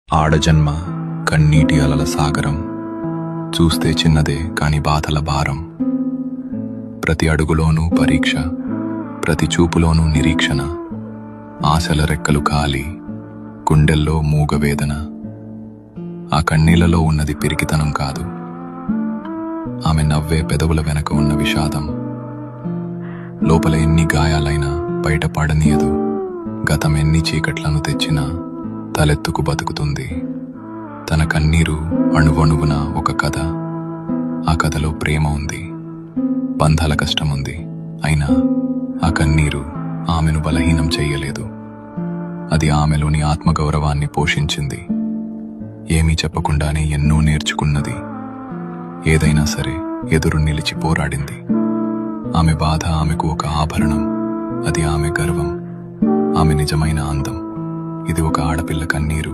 ఆడజన్మ కన్నీటి అలల సాగరం, చూస్తే చిన్నదే కాని బాధల భారం. ప్రతి అడుగులోనూ పరీక్ష, ప్రతి చూపులోనూ నిరీక్షణ. ఆశల రెక్కలు కాలి, గుండెల్లో మూగవేదన. ఆ కన్నీళ్లలో ఉన్నది పిరికితనం కాదు, ఆమె నవ్వే పెదవుల వెనక ఉన్న విషాదం. లోపల ఎన్ని గాయాలైనా బయట పడనీయదు, గతం ఎన్ని చీకట్లను తెచ్చినా తలెత్తుకు బతుకుతుంది. తన కన్నీరు అణువణువున ఒక కథ. ఆ కథలో ప్రేమ ఉంది, బంధాల కష్టముంది. అయినా ఆ కన్నీరు ఆమెను బలహీనం చెయ్యలేదు. అది ఆమెలోని ఆత్మగౌరవాన్ని పోషించింది. ఏమీ చెప్పకుండానే ఎన్నో నేర్చుకున్నది. ఏదైనా సరే ఎదురు నిలిచి పోరాడింది. ఆమె బాధ ఆమెకు ఒక ఆభరణం. అది ఆమె గర్వం, ఆమె నిజమైన అందం. ఇది ఒక ఆడపిల్ల కన్నీరు.